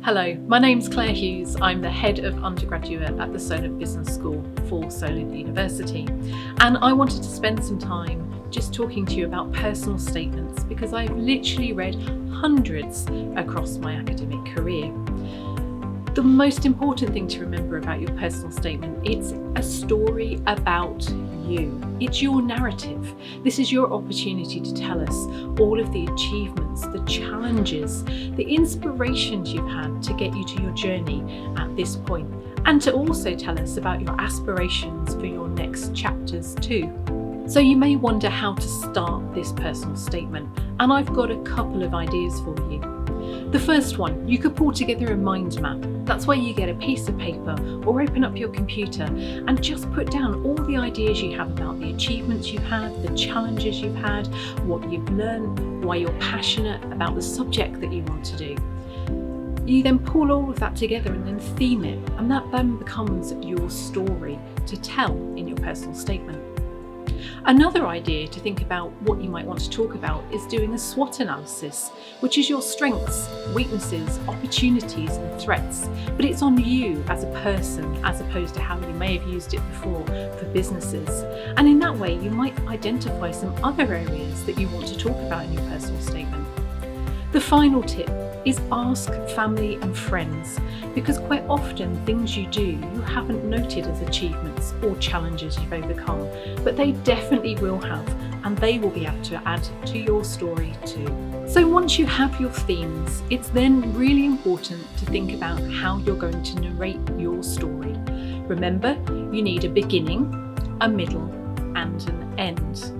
Hello, my name's Claire Hughes. I'm the head of undergraduate at the Solent Business School for Solent University. And I wanted to spend some time just talking to you about personal statements because I've literally read hundreds across my academic career. The most important thing to remember about your personal statement, it's a story about you. It's your narrative. This is your opportunity to tell us all of the achievements, the challenges, the inspirations you've had to get you to your journey at this point, and to also tell us about your aspirations for your next chapters too. So you may wonder how to start this personal statement, and I've got a couple of ideas for you. The first one, you could pull together a mind map. That's where you get a piece of paper or open up your computer and just put down all the ideas you have about the achievements you've had, the challenges you've had, what you've learned, why you're passionate about the subject that you want to do. You then pull all of that together and then theme it, and that then becomes your story to tell in your personal statement. Another idea to think about what you might want to talk about is doing a Swot analysis, which is your strengths, weaknesses, opportunities and threats, but it's on you as a person as opposed to how you may have used it before for businesses. And in that way, you might identify some other areas that you want to talk about in your personal statement. The final tip is ask family and friends, because quite often things you do you haven't noted as achievements or challenges you've overcome, but they definitely will have, and they will be able to add to your story too. So once you have your themes, it's then really important to think about how you're going to narrate your story. Remember, you need a beginning, a middle, and an end.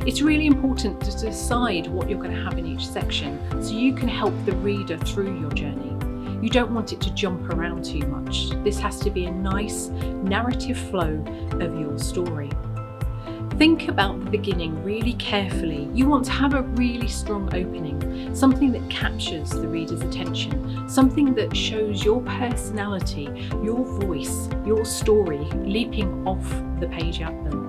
It's really important to decide what you're going to have in each section so you can help the reader through your journey. You don't want it to jump around too much. This has to be a nice narrative flow of your story. Think about the beginning really carefully. You want to have a really strong opening, something that captures the reader's attention, something that shows your personality, your voice, your story leaping off the page at them.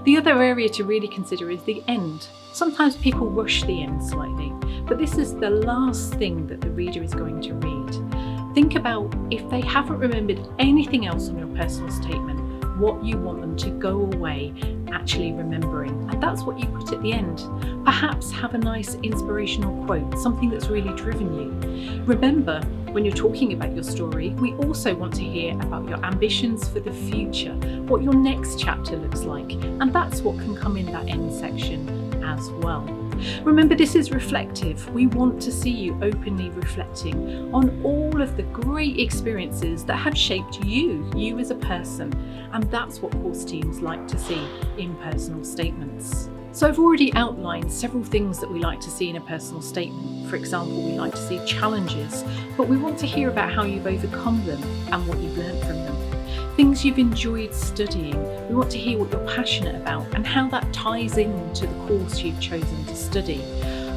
The other area to really consider is the end. Sometimes people rush the end slightly, but this is the last thing that the reader is going to read. Think about if they haven't remembered anything else on your personal statement, what you want them to go away actually remembering, and that's what you put at the end. Perhaps have a nice inspirational quote, something that's really driven you. Remember, when you're talking about your story, we also want to hear about your ambitions for the future, what your next chapter looks like, and that's what can come in that end section as well. Remember, this is reflective. We want to see you openly reflecting on all of the great experiences that have shaped you as a person, and that's what course teams like to see in personal statements. So I've already outlined several things that we like to see in a personal statement. For example, we like to see challenges, but we want to hear about how you've overcome them and what you've learned from them. Things you've enjoyed studying. We want to hear what you're passionate about and how that ties into the course you've chosen to study.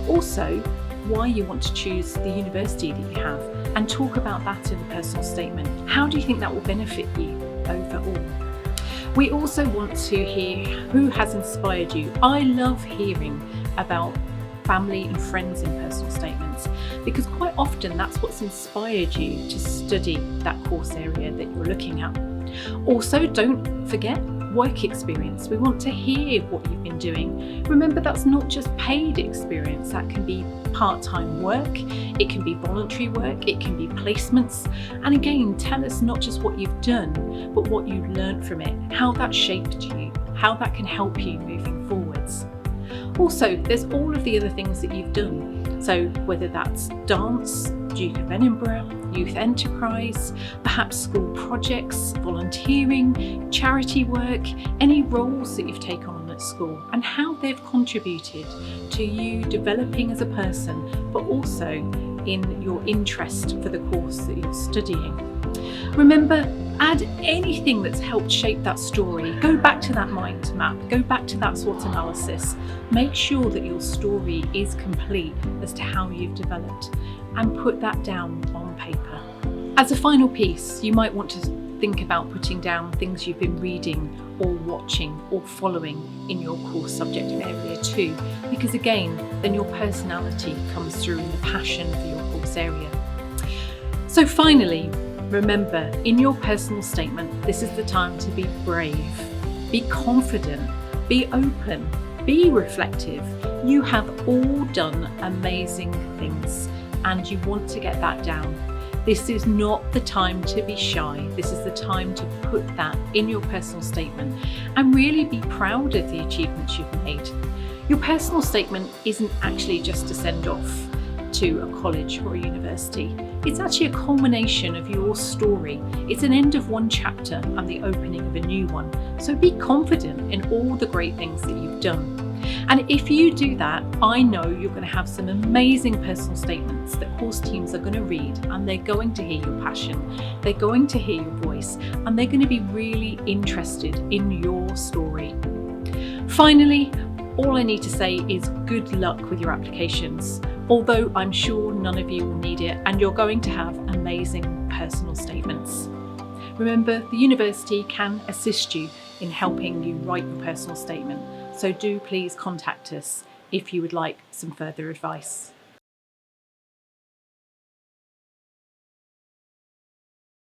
Also, why you want to choose the university that you have, and talk about that in the personal statement. How do you think that will benefit you overall? We also want to hear who has inspired you. I love hearing about family and friends in personal statements, because quite often that's what's inspired you to study that course area that you're looking at. Also, don't forget work experience. We want to hear what you've been doing. Remember, that's not just paid experience. That can be part-time work, it can be voluntary work, it can be placements. And again, tell us not just what you've done, but what you learned from it, how that shaped you, how that can help you moving forwards. Also, there's all of the other things that you've done. So whether that's dance, Duke of Edinburgh, youth enterprise, perhaps school projects, volunteering, charity work, any roles that you've taken on at school, and how they've contributed to you developing as a person, but also in your interest for the course that you're studying. Remember, add anything that's helped shape that story. Go back to that mind map, go back to that SWOT analysis. Make sure that your story is complete as to how you've developed, and put that down on paper. As a final piece, you might want to think about putting down things you've been reading or watching or following in your course subject area too, because again, then your personality comes through in the passion for your course area. So finally, remember, in your personal statement, this is the time to be brave, be confident, be open, be reflective. You have all done amazing things and you want to get that down. This is not the time to be shy. This is the time to put that in your personal statement and really be proud of the achievements you've made. Your personal statement isn't actually just to send off to a college or a university. It's actually a culmination of your story. It's an end of one chapter and the opening of a new one. So be confident in all the great things that you've done. And if you do that, I know you're going to have some amazing personal statements that course teams are going to read, and they're going to hear your passion, they're going to hear your voice, and they're going to be really interested in your story. Finally, all I need to say is good luck with your applications, although I'm sure none of you will need it and you're going to have amazing personal statements. Remember, the university can assist you in helping you write your personal statement, so do please contact us if you would like some further advice.